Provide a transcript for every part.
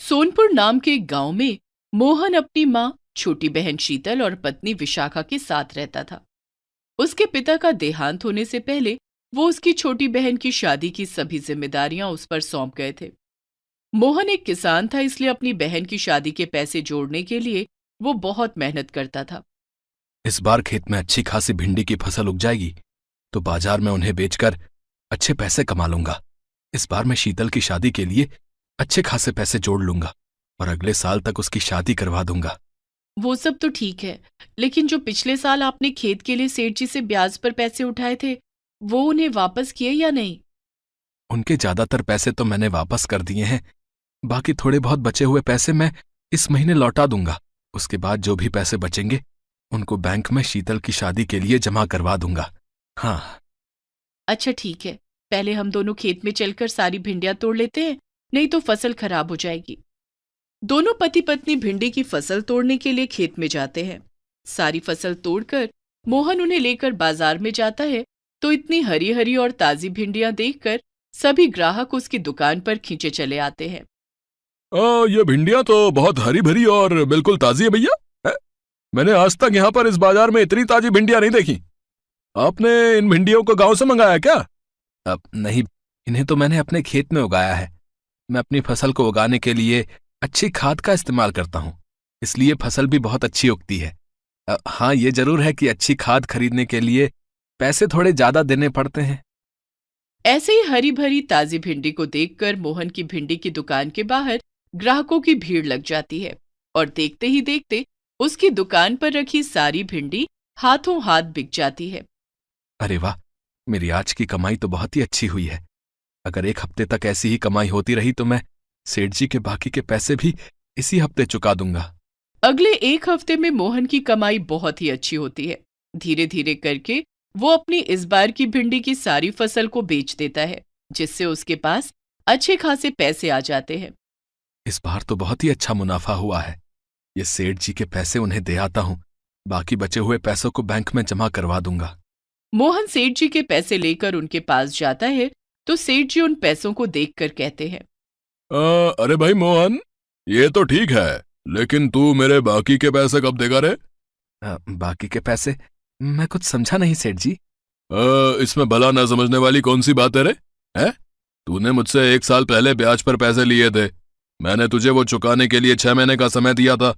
सोनपुर नाम के एक गांव में मोहन अपनी माँ, छोटी बहन शीतल और पत्नी विशाखा के साथ रहता था। उसके पिता का देहांत होने से पहले वो उसकी छोटी बहन की शादी की सभी जिम्मेदारियां उस पर सौंप गए थे। मोहन एक किसान था, इसलिए अपनी बहन की शादी के पैसे जोड़ने के लिए वो बहुत मेहनत करता था। इस बार खेत में अच्छी खासी भिंडी की फसल उग जाएगी तो बाजार में उन्हें बेचकर अच्छे पैसे कमा लूंगा। इस बार मैं शीतल की शादी के लिए अच्छे खासे पैसे जोड़ लूंगा और अगले साल तक उसकी शादी करवा दूंगा। वो सब तो ठीक है, लेकिन जो पिछले साल आपने खेत के लिए सेठ जी से ब्याज पर पैसे उठाए थे, वो उन्हें वापस किए या नहीं? उनके ज्यादातर पैसे तो मैंने वापस कर दिए हैं। बाकी थोड़े बहुत बचे हुए पैसे मैं इस महीने लौटा दूंगा। उसके बाद जो भी पैसे बचेंगे उनको बैंक में शीतल की शादी के लिए जमा करवा दूंगा। हाँ। अच्छा ठीक है, पहले हम दोनों खेत में चलकर सारी भिंडियां तोड़ लेते हैं, नहीं तो फसल खराब हो जाएगी। दोनों पति पत्नी भिंडी की फसल तोड़ने के लिए खेत में जाते हैं। सारी फसल तोड़कर मोहन उन्हें लेकर बाजार में जाता है तो इतनी हरी हरी और ताजी भिंडियां देखकर सभी ग्राहक उसकी दुकान पर खींचे चले आते हैं। ये भिंडियां तो बहुत हरी भरी और बिल्कुल ताजी है भैया। है? मैंने आज तक यहाँ पर इस बाजार में इतनी ताजी भिंडियां नहीं देखी। आपने इन भिंडियों को गांव से मंगाया क्या? अब नहीं, इन्हें तो मैंने अपने खेत में उगाया है। मैं अपनी फसल को उगाने के लिए अच्छी खाद का इस्तेमाल करता हूँ, इसलिए फसल भी बहुत अच्छी उगती है। हाँ, ये जरूर है कि अच्छी खाद खरीदने के लिए पैसे थोड़े ज्यादा देने पड़ते हैं। ऐसे ही हरी भरी ताजी भिंडी को देखकर मोहन की भिंडी की दुकान के बाहर ग्राहकों की भीड़ लग जाती है और देखते ही देखते उसकी दुकान पर रखी सारी भिंडी हाथों हाथ बिक जाती है। अरे वाह, मेरी आज की कमाई तो बहुत ही अच्छी हुई है। अगर एक हफ्ते तक ऐसी ही कमाई होती रही तो मैं सेठ जी के बाकी के पैसे भी इसी हफ्ते चुका दूंगा। अगले एक हफ्ते में मोहन की कमाई बहुत ही अच्छी होती है। धीरे धीरे करके वो अपनी इस बार की भिंडी की सारी फसल को बेच देता है, जिससे उसके पास अच्छे खासे पैसे आ जाते हैं। इस बार तो बहुत ही अच्छा मुनाफा हुआ है। ये सेठ जी के पैसे उन्हें दे आता हूँ, बाकी बचे हुए पैसों को बैंक में जमा करवा दूंगा। मोहन सेठ जी के पैसे लेकर उनके पास जाता है तो सेठ जी उन पैसों को देखकर कहते हैं, अरे भाई मोहन, ये तो ठीक है, लेकिन तू मेरे बाकी के पैसे कब देगा रे? बाकी के पैसे? मैं कुछ समझा नहीं सेठ जी। इसमें भला ना समझने वाली कौन सी बात है रे? है? तूने मुझसे 1 साल पहले ब्याज पर पैसे लिए थे। मैंने तुझे वो चुकाने के लिए 6 महीने का समय दिया था,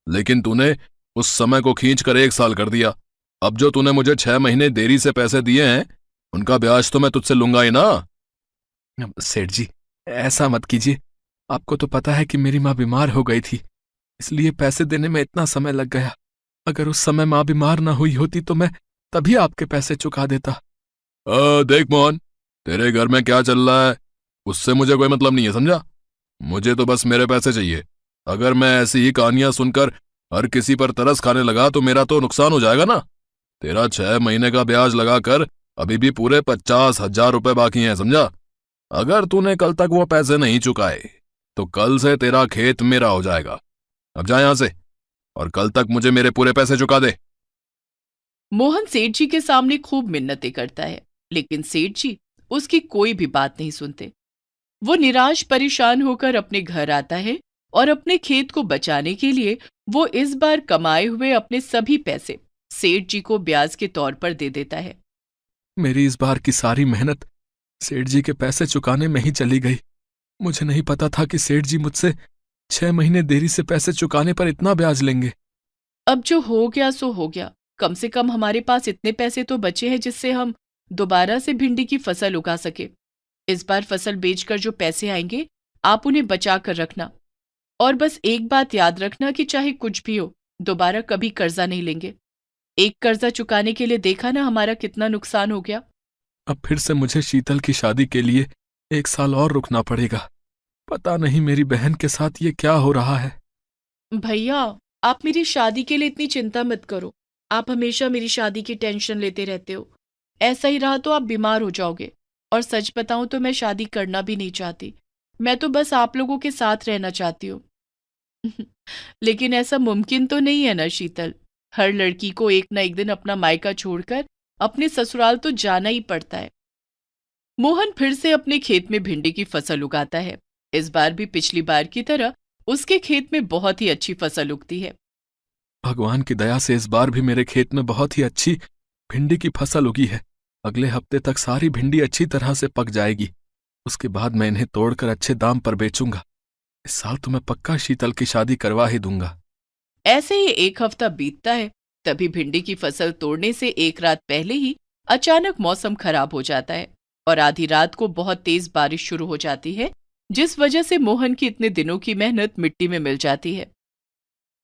लेकिन तूने उस समय को खींच कर 1 साल कर दिया। अब जो तूने मुझे 6 महीने देरी से पैसे दिए हैं, उनका ब्याज तो मैं तुझसे लूंगा ही ना। सेठ जी, ऐसा मत कीजिए। आपको तो पता है कि मेरी माँ बीमार हो गई थी, इसलिए पैसे देने में इतना समय लग गया। अगर उस समय माँ बीमार ना हुई होती तो मैं तभी आपके पैसे चुका देता। देख मोहन, तेरे घर में क्या चल रहा है उससे मुझे कोई मतलब नहीं है, समझा? मुझे तो बस मेरे पैसे चाहिए। अगर मैं ऐसी ही कहानियां सुनकर हर किसी पर तरस खाने लगा तो मेरा तो नुकसान हो जाएगा ना। तेरा 6 महीने का ब्याज लगाकर अभी भी पूरे 50,000 रुपए बाकी हैं, समझा? अगर तूने कल तक वो पैसे नहीं चुकाए तो कल से तेरा खेत मेरा हो जाएगा। अब जा यहां से और कल तक मुझे मेरे पूरे पैसे चुका दे। मोहन सेठ जी के सामने खूब मिन्नतें करता है, लेकिन सेठ जी उसकी कोई भी बात नहीं सुनते। वो निराश परेशान होकर अपने घर आता है और अपने खेत को बचाने के लिए वो इस बार कमाए हुए अपने सभी पैसे सेठ जी को ब्याज के तौर पर दे देता है। मेरी इस बार की सारी मेहनत सेठ जी के पैसे चुकाने में ही चली गई। मुझे नहीं पता था कि सेठ जी मुझसे 6 महीने देरी से पैसे चुकाने पर इतना ब्याज लेंगे। अब जो हो गया सो हो गया। कम से कम हमारे पास इतने पैसे तो बचे हैं जिससे हम दोबारा से भिंडी की फसल उगा सके। इस बार फसल बेचकर जो पैसे आएंगे आप उन्हें बचा कर रखना, और बस एक बात याद रखना कि चाहे कुछ भी हो, दोबारा कभी कर्जा नहीं लेंगे। एक कर्जा चुकाने के लिए देखा ना हमारा कितना नुकसान हो गया। अब फिर से मुझे शीतल की शादी के लिए 1 साल और रुकना पड़ेगा। पता नहीं मेरी बहन के साथ ये क्या हो रहा है। भैया, आप मेरी शादी के लिए इतनी चिंता मत करो। आप हमेशा मेरी शादी की टेंशन लेते रहते हो। ऐसा ही रहा तो आप बीमार हो जाओगे, और सच बताऊं तो मैं शादी करना भी नहीं चाहती। मैं तो बस आप लोगों के साथ रहना चाहती हूँ। लेकिन ऐसा मुमकिन तो नहीं है ना शीतल। हर लड़की को एक ना एक दिन अपना मायका छोड़कर अपने ससुराल तो जाना ही पड़ता है। मोहन फिर से अपने खेत में भिंडी की फसल उगाता है। इस बार भी पिछली बार की तरह उसके खेत में बहुत ही अच्छी फसल उगती है। भगवान की दया से इस बार भी मेरे खेत में बहुत ही अच्छी भिंडी की फसल उगी है। अगले हफ्ते तक सारी भिंडी अच्छी तरह से पक जाएगी। उसके बाद मैं इन्हें तोड़कर अच्छे दाम पर बेचूंगा। इस साल तो मैं पक्का शीतल की शादी करवा ही दूंगा। ऐसे ही एक हफ्ता बीतता है। तभी भिंडी की फसल तोड़ने से एक रात पहले ही अचानक मौसम खराब हो जाता है और आधी रात को बहुत तेज बारिश शुरू हो जाती है, जिस वजह से मोहन की इतने दिनों की मेहनत मिट्टी में मिल जाती है।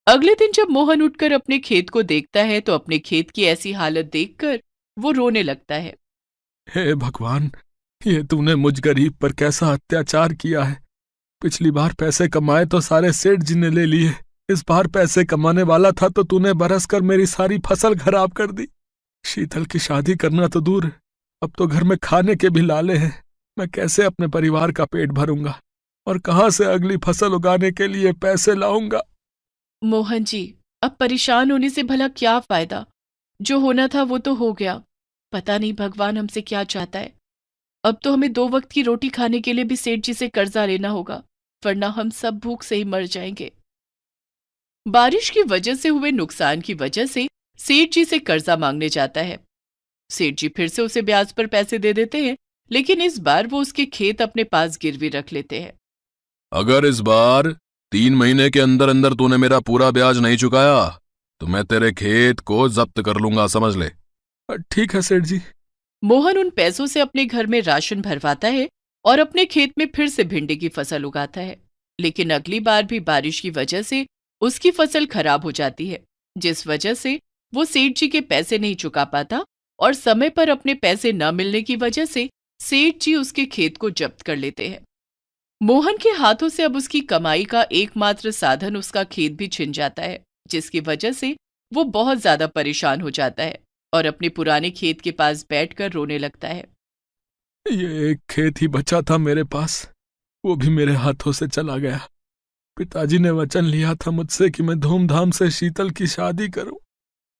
अगले दिन जब मोहन उठकर अपने खेत को देखता है तो अपने खेत की ऐसी हालत देखकर वो रोने लगता है। हे भगवान, ये तूने मुझ गरीब पर कैसा अत्याचार किया है। पिछली बार पैसे कमाए तो सारे सेठ जी ने ले लिए। इस बार पैसे कमाने वाला था तो तूने बरस कर मेरी सारी फसल खराब कर दी। शीतल की शादी करना तो दूर, अब तो घर में खाने के भी लाले हैं। मैं कैसे अपने परिवार का पेट भरूंगा और कहां से अगली फसल उगाने के लिए पैसे लाऊंगा। मोहन जी, अब परेशान होने से भला क्या फायदा? जो होना था वो तो हो गया। पता नहीं भगवान हमसे क्या चाहता है। अब तो हमें 2 वक्त की रोटी खाने के लिए भी सेठ जी से कर्जा लेना होगा, वरना हम सब भूख से ही मर जाएंगे। बारिश की वजह से हुए नुकसान की वजह से सेठ जी से कर्जा मांगने जाता है। सेठ जी फिर से उसे ब्याज पर पैसे दे देते हैं, लेकिन इस बार वो उसके खेत अपने पास गिरवी रख लेते हैं। अगर इस बार 3 महीने के अंदर अंदर तूने मेरा पूरा ब्याज नहीं चुकाया तो मैं तेरे खेत को जब्त कर लूंगा, समझ ले। ठीक है सेठ जी। मोहन उन पैसों से अपने घर में राशन भरवाता है और अपने खेत में फिर से भिंडी की फसल उगाता है। लेकिन अगली बार भी बारिश की वजह से उसकी फसल खराब हो जाती है, जिस वजह से वो सेठ जी के पैसे नहीं चुका पाता और समय पर अपने पैसे न मिलने की वजह से सेठ जी उसके खेत को जब्त कर लेते हैं। मोहन के हाथों से अब उसकी कमाई का एकमात्र साधन उसका खेत भी छिन जाता है, जिसकी वजह से वो बहुत ज्यादा परेशान हो जाता है और अपने पुराने खेत के पास बैठकर रोने लगता है। ये एक खेत ही बचा था मेरे पास, वो भी मेरे हाथों से चला गया। पिताजी ने वचन लिया था मुझसे कि मैं धूमधाम से शीतल की शादी करूं।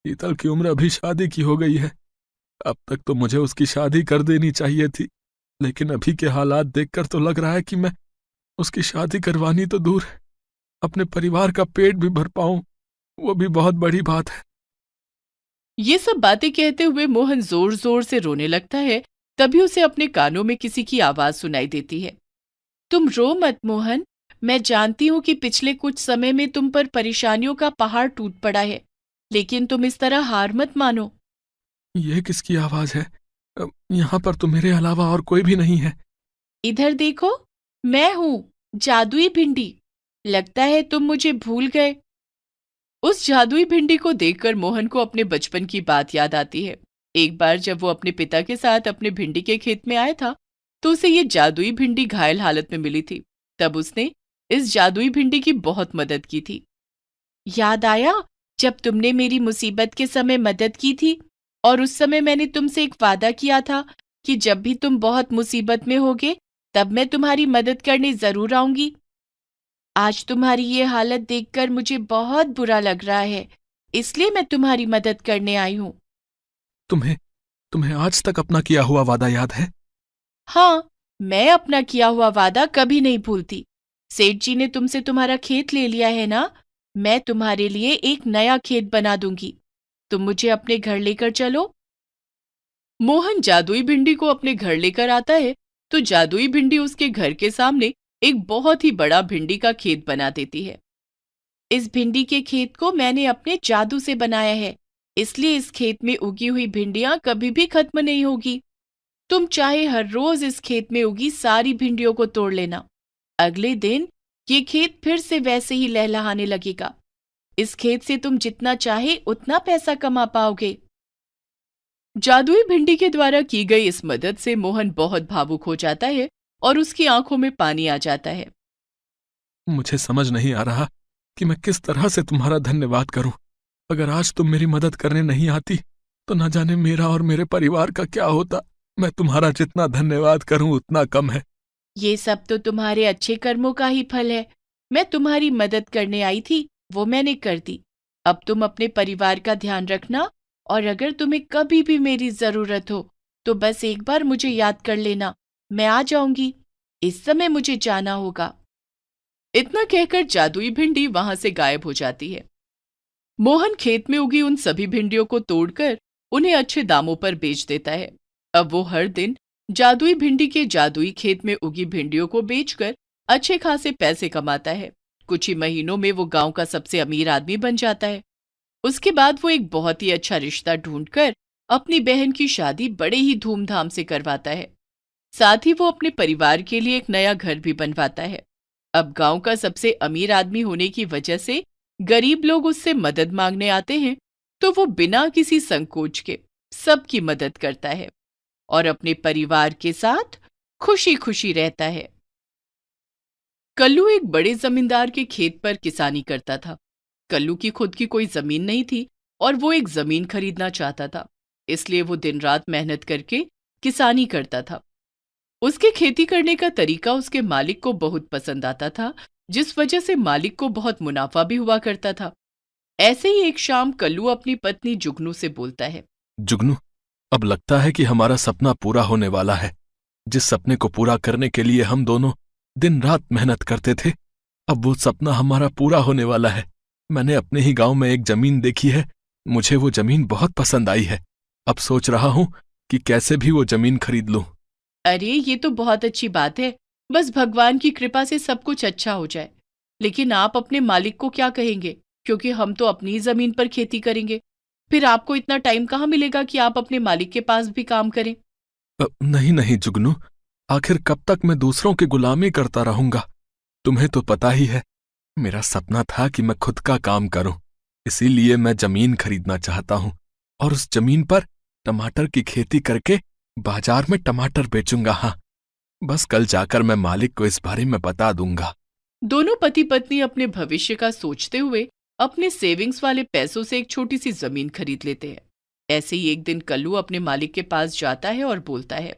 शीतल की उम्र अभी शादी की हो गई है। अब तक तो मुझे उसकी शादी कर देनी चाहिए थी, लेकिन अभी के हालात देखकर तो लग रहा है कि मैं उसकी शादी करवानी तो दूर, अपने परिवार का पेट भी भर पाऊं वो भी बहुत बड़ी बात है। ये सब बातें कहते हुए मोहन जोर जोर से रोने लगता है। तभी उसे अपने कानों में किसी की आवाज सुनाई देती है। तुम रो मत मोहन, मैं जानती हूँ कि पिछले कुछ समय में तुम पर परेशानियों का पहाड़ टूट पड़ा है, लेकिन तुम इस तरह हार मत मानो। ये किसकी आवाज है? यहाँ पर तो मेरे अलावा और कोई भी नहीं है। इधर देखो, मैं हूँ, जादुई भिंडी। लगता है तुम मुझे भूल गए। उस जादुई भिंडी को देखकर मोहन को अपने बचपन की बात याद आती है। एक बार जब वो अपने पिता के साथ अपने भिंडी के खेत में आया था तो उसे ये जादुई भिंडी घायल हालत में मिली थी। तब उसने इस जादुई भिंडी की बहुत मदद की थी। याद आया जब तुमने मेरी मुसीबत के समय मदद की थी, और उस समय मैंने तुमसे एक वादा किया था कि जब भी तुम बहुत मुसीबत में होगे तब मैं तुम्हारी मदद करने जरूर आऊंगी। आज तुम्हारी ये हालत देखकर मुझे बहुत बुरा लग रहा है, इसलिए मैं तुम्हारी मदद करने आई हूँ। तुम्हें तुम्हें आज तक अपना किया हुआ वादा याद है? हाँ, मैं अपना किया हुआ वादा कभी नहीं भूलती। सेठ जी ने तुमसे तुम्हारा खेत ले लिया है ना, मैं तुम्हारे लिए एक नया खेत बना दूंगी। तुम मुझे अपने घर लेकर चलो। मोहन जादुई भिंडी को अपने घर लेकर आता है तो जादुई भिंडी उसके घर के सामने एक बहुत ही बड़ा भिंडी का खेत बना देती है। इस भिंडी के खेत को मैंने अपने जादू से बनाया है, इसलिए इस खेत में उगी हुई भिंडियां कभी भी खत्म नहीं होगी। तुम चाहे हर रोज इस खेत में उगी सारी भिंडियों को तोड़ लेना। अगले दिन ये खेत फिर से वैसे ही लहलहाने लगेगा। इस खेत से तुम जितना चाहे उतना पैसा कमा पाओगे। जादुई भिंडी के द्वारा की गई इस मदद से मोहन बहुत भावुक हो जाता है और उसकी आंखों में पानी आ जाता है। मुझे समझ नहीं आ रहा कि मैं किस तरह से तुम्हारा धन्यवाद करूं। अगर आज तुम मेरी मदद करने नहीं आती तो न जाने मेरा और मेरे परिवार का क्या होता। मैं तुम्हारा जितना धन्यवाद करूं उतना कम है। ये सब तो तुम्हारे अच्छे कर्मों का ही फल है। मैं तुम्हारी मदद करने आई थी, वो मैंने कर दी। अब तुम अपने परिवार का ध्यान रखना, और अगर तुम्हें कभी भी मेरी जरूरत हो तो बस एक बार मुझे याद कर लेना, मैं आ जाऊंगी। इस समय मुझे जाना होगा। इतना कहकर जादुई भिंडी वहां से गायब हो जाती है। मोहन खेत में उगी उन सभी भिंडियों को तोड़कर उन्हें अच्छे दामों पर बेच देता है। अब वो हर दिन जादुई भिंडी के जादुई खेत में उगी भिंडियों को बेचकर अच्छे खासे पैसे कमाता है। कुछ ही महीनों में वो गांव का सबसे अमीर आदमी बन जाता है। उसके बाद वो एक बहुत ही अच्छा रिश्ता ढूंढकर अपनी बहन की शादी बड़े ही धूमधाम से करवाता है। साथ ही वो अपने परिवार के लिए एक नया घर भी बनवाता है। अब गांव का सबसे अमीर आदमी होने की वजह से गरीब लोग उससे मदद मांगने आते हैं, तो वो बिना किसी संकोच के सबकी मदद करता है और अपने परिवार के साथ खुशी खुशी रहता है। कल्लू एक बड़े जमींदार के खेत पर किसानी करता था। कल्लू की खुद की कोई जमीन नहीं थी और वो एक जमीन खरीदना चाहता था, इसलिए वो दिन रात मेहनत करके किसानी करता था। उसके खेती करने का तरीका उसके मालिक को बहुत पसंद आता था, जिस वजह से मालिक को बहुत मुनाफा भी हुआ करता था। ऐसे ही एक शाम कल्लू अपनी पत्नी जुगनू से बोलता है, जुगनू, अब लगता है कि हमारा सपना पूरा होने वाला है। जिस सपने को पूरा करने के लिए हम दोनों दिन रात मेहनत करते थे, अब वो सपना हमारा पूरा होने वाला है। मैंने अपने ही गांव में एक जमीन देखी है। मुझे वो जमीन बहुत पसंद आई है। अब सोच रहा हूं कि कैसे भी वो जमीन खरीद लूं। अरे ये तो बहुत अच्छी बात है, बस भगवान की कृपा से सब कुछ अच्छा हो जाए। लेकिन आप अपने मालिक को क्या कहेंगे, क्योंकि हम तो अपनी ही जमीन पर खेती करेंगे। फिर आपको इतना टाइम कहाँ मिलेगा कि आप अपने मालिक के पास भी काम करें। नहीं नहीं जुगनू, आखिर कब तक मैं दूसरों की गुलामी करता रहूंगा। तुम्हें तो पता ही है, मेरा सपना था कि मैं खुद का काम करूं। इसीलिए मैं जमीन खरीदना चाहता हूं और उस जमीन पर टमाटर की खेती करके बाजार में टमाटर बेचूंगा। हाँ, बस कल जाकर मैं मालिक को इस बारे में बता दूंगा। दोनों पति पत्नी अपने भविष्य का सोचते हुए अपने सेविंग्स वाले पैसों से एक छोटी सी जमीन खरीद लेते हैं। ऐसे ही एक दिन कल्लू अपने मालिक के पास जाता है और बोलता है,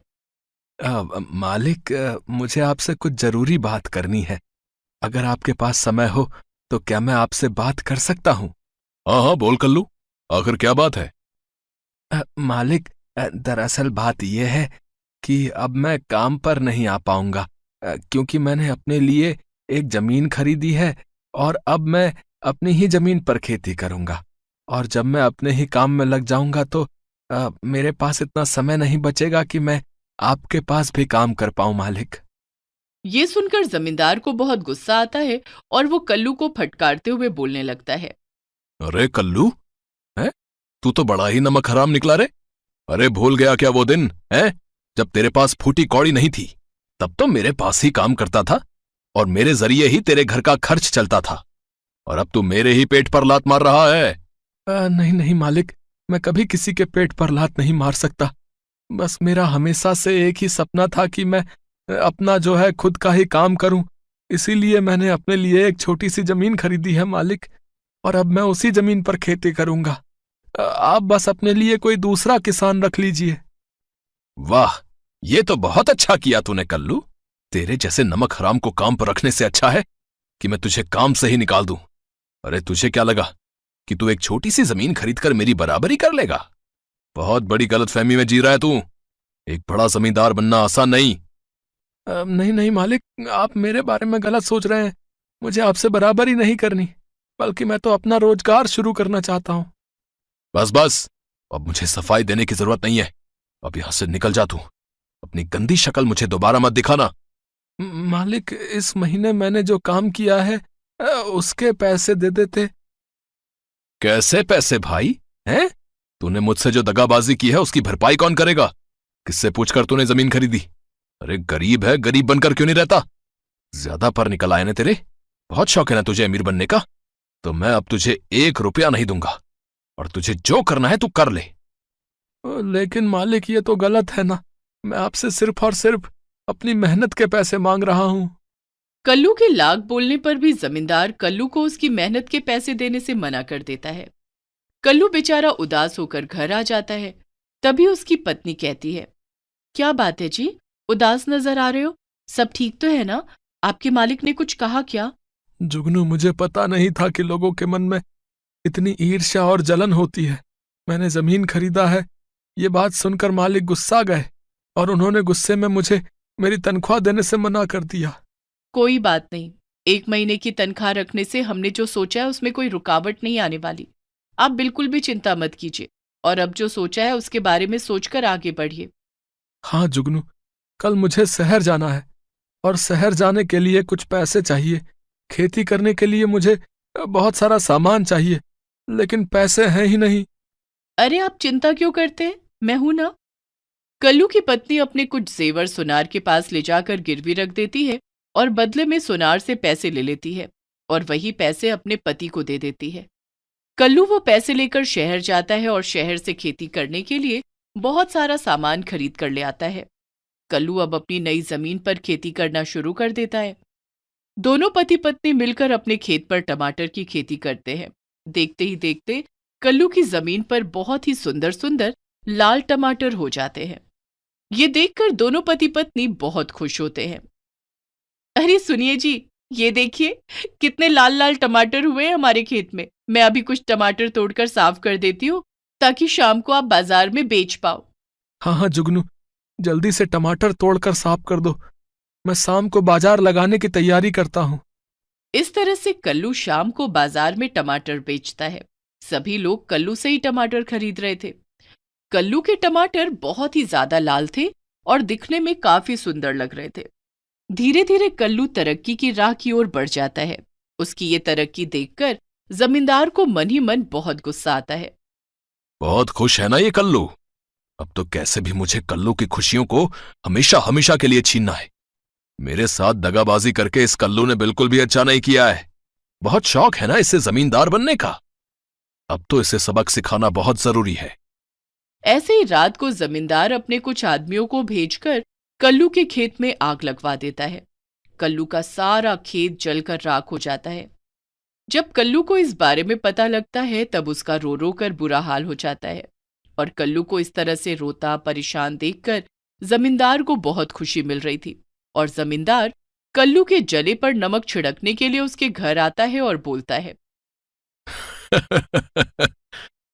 मालिक, मुझे आपसे कुछ जरूरी बात करनी है। अगर आपके पास समय हो तो क्या मैं आपसे बात कर सकता हूँ? हाँ हाँ, बोल कल्लू, आखिर क्या बात है? मालिक, दरअसल बात यह है कि अब मैं काम पर नहीं आ पाऊंगा, क्योंकि मैंने अपने लिए एक जमीन खरीदी है और अब मैं अपनी ही जमीन पर खेती करूंगा। और जब मैं अपने ही काम में लग जाऊंगा तो मेरे पास इतना समय नहीं बचेगा कि मैं आपके पास भी काम कर पाऊं मालिक। ये सुनकर जमींदार को बहुत गुस्सा आता है और वो कल्लू को फटकारते हुए बोलने लगता है, अरे कल्लू, है तू तो बड़ा ही नमक हराम निकला रे। अरे भूल गया क्या वो दिन है जब तेरे पास फूटी कौड़ी नहीं थी? तब तो मेरे पास ही काम करता था और मेरे जरिए ही तेरे घर का खर्च चलता था, और अब तू मेरे ही पेट पर लात मार रहा है। नहीं नहीं मालिक, मैं कभी किसी के पेट पर लात नहीं मार सकता। बस मेरा हमेशा से एक ही सपना था कि मैं अपना जो है खुद का ही काम करूं। इसीलिए मैंने अपने लिए एक छोटी सी जमीन खरीदी है मालिक, और अब मैं उसी जमीन पर खेती करूंगा। आप बस अपने लिए कोई दूसरा किसान रख लीजिए। वाह, ये तो बहुत अच्छा किया तूने कल्लू। तेरे जैसे नमक हराम को काम पर रखने से अच्छा है कि मैं तुझे काम से ही निकाल दूं। अरे तुझे क्या लगा कि तू एक छोटी सी जमीन खरीदकर मेरी बराबरी कर लेगा? बहुत बड़ी गलतफहमी में जी रहा है तू। एक बड़ा जमींदार बनना आसान नहीं। नहीं नहीं मालिक, आप मेरे बारे में गलत सोच रहे हैं। मुझे आपसे बराबरी नहीं करनी, बल्कि मैं तो अपना रोजगार शुरू करना चाहता हूं। बस बस, अब मुझे सफाई देने की जरूरत नहीं है। अब यहां से निकल जा तू। अपनी गंदी शक्ल मुझे दोबारा मत दिखाना। मालिक, इस महीने मैंने जो काम किया है उसके पैसे दे देते। कैसे पैसे भाई? हैं? तूने मुझसे जो दगाबाजी की है उसकी भरपाई कौन करेगा? किससे पूछकर तूने जमीन खरीदी? अरे गरीब है, गरीब बनकर क्यों नहीं रहता? ज्यादा पर निकल आए ना तेरे। बहुत शौक है ना तुझे अमीर बनने का? तो मैं अब तुझे 1 रुपया नहीं दूंगा, और तुझे जो करना है तू कर ले। लेकिन मालिक, ये तो गलत है ना। मैं आपसे सिर्फ और सिर्फ अपनी मेहनत के पैसे मांग रहा हूं। कल्लू के लाख बोलने पर भी जमींदार कल्लू को उसकी मेहनत के पैसे देने से मना कर देता है। कल्लू बेचारा उदास होकर घर आ जाता है। तभी उसकी पत्नी कहती है, क्या बात है जी, उदास नजर आ रहे हो? सब ठीक तो है ना? आपके मालिक ने कुछ कहा क्या? जुगनू, मुझे पता नहीं था कि लोगों के मन में इतनी ईर्ष्या और जलन होती है। मैंने जमीन खरीदा है, ये बात सुनकर मालिक गुस्सा गए और उन्होंने गुस्से में मुझे मेरी तनख्वाह देने से मना कर दिया। कोई बात नहीं, 1 महीने की तनख्वाह रखने से हमने जो सोचा है उसमें कोई रुकावट नहीं आने वाली। आप बिल्कुल भी चिंता मत कीजिए और अब जो सोचा है उसके बारे में सोचकर आगे बढ़िए। हाँ जुगनू, कल मुझे शहर जाना है और शहर जाने के लिए कुछ पैसे चाहिए। खेती करने के लिए मुझे बहुत सारा सामान चाहिए, लेकिन पैसे हैं ही नहीं। अरे आप चिंता क्यों करते हैं, मैं हूं ना। कल्लू की पत्नी अपने कुछ जेवर सुनार के पास ले जाकर गिरवी रख देती है और बदले में सुनार से पैसे ले लेती है और वही पैसे अपने पति को दे देती है। कल्लू वो पैसे लेकर शहर जाता है और शहर से खेती करने के लिए बहुत सारा सामान खरीद कर ले आता है। कल्लू अब अपनी नई जमीन पर खेती करना शुरू कर देता है। दोनों पति पत्नी मिलकर अपने खेत पर टमाटर की खेती करते हैं। देखते ही देखते कल्लू की जमीन पर बहुत ही सुंदर सुंदर लाल टमाटर हो जाते हैं। ये देखकर दोनों पति पत्नी बहुत खुश होते हैं। अरे सुनिए जी, ये देखिए कितने लाल लाल टमाटर हुए हैं हमारे खेत में। मैं अभी कुछ टमाटर तोड़कर साफ कर देती हूँ ताकि शाम को आप बाजार में बेच पाओ। हाँ हाँ जुगनू, जल्दी से टमाटर तोड़कर साफ कर दो। मैं शाम को बाजार लगाने की तैयारी करता हूँ। इस तरह से कल्लू शाम को बाजार में टमाटर बेचता है। सभी लोग कल्लू से ही टमाटर खरीद रहे थे। कल्लू के टमाटर बहुत ही ज्यादा लाल थे और दिखने में काफी सुंदर लग रहे थे। धीरे धीरे कल्लू तरक्की की राह की ओर बढ़ जाता है। उसकी ये तरक्की देखकर जमींदार को मन ही मन बहुत गुस्सा आता है। बहुत खुश है ना ये कल्लू। अब तो कैसे भी मुझे कल्लू की खुशियों को हमेशा हमेशा के लिए छीनना है। मेरे साथ दगाबाजी करके इस कल्लू ने बिल्कुल भी अच्छा नहीं किया है। बहुत शौक है ना इसे जमींदार बनने का। अब तो इसे सबक सिखाना बहुत जरूरी है। ऐसे ही रात को जमींदार अपने कुछ आदमियों को भेजकर कल्लू के खेत में आग लगवा देता है। कल्लू का सारा खेत जलकर राख हो जाता है। जब कल्लू को इस बारे में पता लगता है तब उसका रो रो कर बुरा हाल हो जाता है और कल्लू को इस तरह से रोता परेशान देखकर जमींदार को बहुत खुशी मिल रही थी और जमींदार कल्लू के जले पर नमक छिड़कने के लिए उसके घर आता है और बोलता है।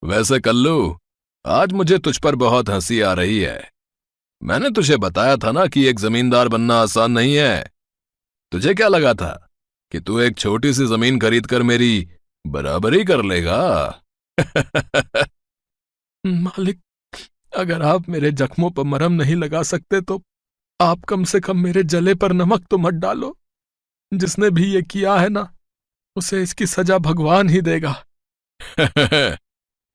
वैसे कल्लू, आज मुझे तुझ पर बहुत हंसी आ रही है। मैंने तुझे बताया था ना कि एक जमींदार बनना आसान नहीं है। तुझे क्या लगा था कि तू एक छोटी सी जमीन खरीदकर मेरी बराबरी कर लेगा? मालिक, अगर आप मेरे जख्मों पर मरहम नहीं लगा सकते तो आप कम से कम मेरे जले पर नमक तो मत डालो। जिसने भी ये किया है ना, उसे इसकी सजा भगवान ही देगा।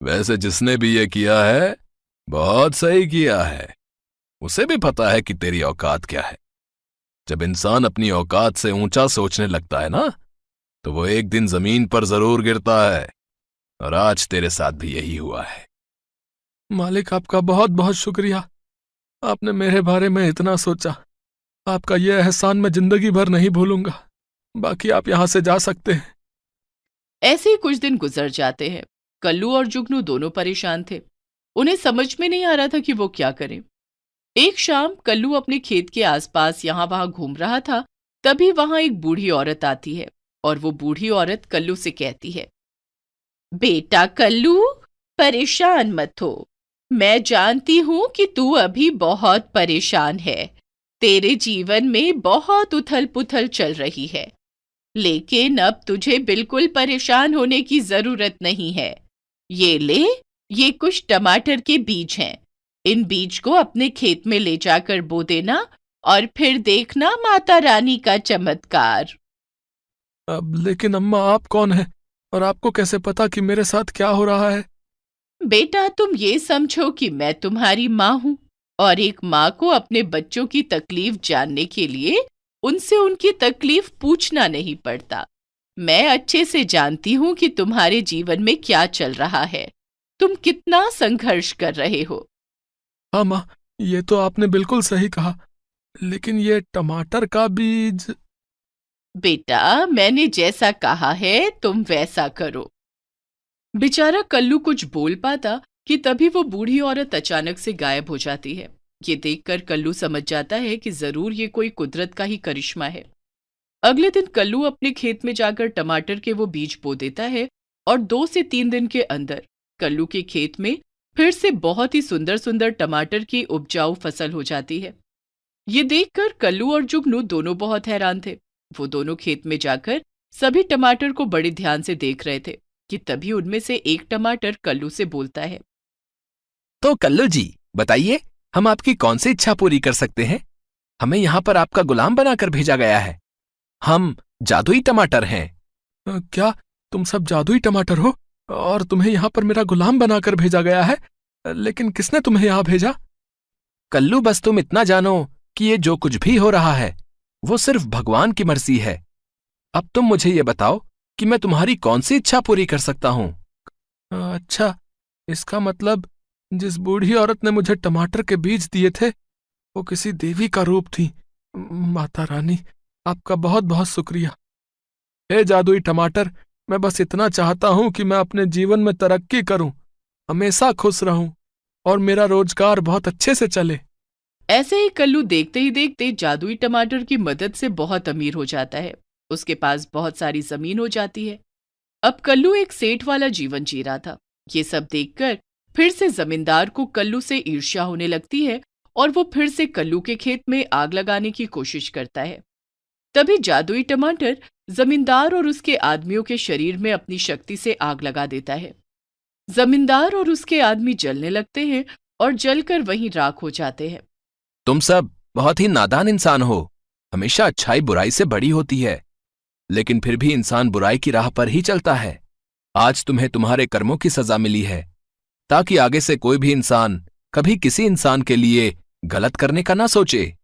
वैसे जिसने भी ये किया है बहुत सही किया है। उसे भी पता है कि तेरी औकात क्या है। जब इंसान अपनी औकात से ऊंचा सोचने लगता है ना, तो वो एक दिन जमीन पर जरूर गिरता है। और आज तेरे साथ भी यही हुआ है। मालिक, आपका बहुत बहुत शुक्रिया। आपने मेरे बारे में इतना सोचा। आपका यह एहसान मैं जिंदगी भर नहीं भूलूंगा। बाकी आप यहां से जा सकते हैं। ऐसे ही कुछ दिन गुजर जाते हैं। कल्लू और जुगनू दोनों परेशान थे। उन्हें समझ में नहीं आ रहा था कि वो क्या करें। एक शाम कल्लू अपने खेत के आसपास यहां वहां घूम रहा था। तभी वहां एक बूढ़ी औरत आती है और वो बूढ़ी औरत कल्लू से कहती है, बेटा कल्लू, परेशान मत हो। मैं जानती हूं कि तू अभी बहुत परेशान है। तेरे जीवन में बहुत उथल पुथल चल रही है, लेकिन अब तुझे बिल्कुल परेशान होने की जरूरत नहीं है। ये ले, ये कुछ टमाटर के बीज हैं। इन बीज को अपने खेत में ले जाकर बो देना और फिर देखना माता रानी का चमत्कार। अब लेकिन अम्मा, आप कौन हैं और आपको कैसे पता कि मेरे साथ क्या हो रहा है? बेटा, तुम ये समझो कि मैं तुम्हारी माँ हूं और एक माँ को अपने बच्चों की तकलीफ जानने के लिए उनसे उनकी तकलीफ पूछना नहीं पड़ता। मैं अच्छे से जानती हूं कि तुम्हारे जीवन में क्या चल रहा है, तुम कितना संघर्ष कर रहे हो। हाँ माँ, ये तो आपने बिल्कुल सही कहा। लेकिन ये टमाटर का बीज। बेटा, मैंने जैसा कहा है तुम वैसा करो। बेचारा कल्लू कुछ बोल पाता कि तभी वो बूढ़ी औरत अचानक से गायब हो जाती है। ये देखकर कल्लू समझ जाता है कि जरूर ये कोई कुदरत का ही करिश्मा है। अगले दिन कल्लू अपने खेत में जाकर टमाटर के वो बीज बो देता है और 2 से 3 दिन के अंदर कल्लू के खेत में फिर से बहुत ही सुंदर सुंदर टमाटर की उपजाऊ फसल हो जाती है। ये देखकर कल्लू और जुगनू दोनों बहुत हैरान थे। वो दोनों खेत में जाकर सभी टमाटर को बड़े ध्यान से देख रहे थे कि तभी उनमें से एक टमाटर कल्लू से बोलता है। तो कल्लू जी बताइए, हम आपकी कौन सी इच्छा पूरी कर सकते हैं? हमें यहाँ पर आपका गुलाम बनाकर भेजा गया है। हम जादुई टमाटर हैं। क्या तुम सब जादुई टमाटर हो और तुम्हें यहाँ पर मेरा गुलाम बनाकर भेजा गया है? लेकिन किसने तुम्हें यहाँ भेजा? कल्लू, बस तुम इतना जानो कि ये जो कुछ भी हो रहा है वो सिर्फ भगवान की मर्जी है। अब तुम मुझे ये बताओ कि मैं तुम्हारी कौन सी इच्छा पूरी कर सकता हूँ? अच्छा, इसका मतलब जिस बूढ़ी औरत ने मुझे टमाटर के बीज दिए थे वो किसी देवी का रूप थी। माता रानी, आपका बहुत बहुत शुक्रिया। हे जादुई टमाटर, मैं बस इतना चाहता हूं कि मैं अपने जीवन में तरक्की करूं, हमेशा खुश रहूं और मेरा रोजगार बहुत अच्छे से चले। ऐसे ही कल्लू देखते ही देखते जादुई टमाटर की मदद से बहुत अमीर हो जाता है। उसके पास बहुत सारी जमीन हो जाती है। अब कल्लू एक सेठ वाला जीवन जी रहा था। ये सब देखकर फिर से जमींदार को कल्लू से ईर्ष्या होने लगती है और वो फिर से कल्लू के खेत में आग लगाने की कोशिश करता है। तभी जादुई टमाटर जमींदार और उसके आदमियों के शरीर में अपनी शक्ति से आग लगा देता है। जमींदार और उसके आदमी जलने लगते हैं और जलकर वहीं राख हो जाते हैं। तुम सब बहुत ही नादान इंसान हो। हमेशा अच्छाई बुराई से बड़ी होती है, लेकिन फिर भी इंसान बुराई की राह पर ही चलता है। आज तुम्हें तुम्हारे कर्मों की सजा मिली है, ताकि आगे से कोई भी इंसान कभी किसी इंसान के लिए गलत करने का ना सोचे।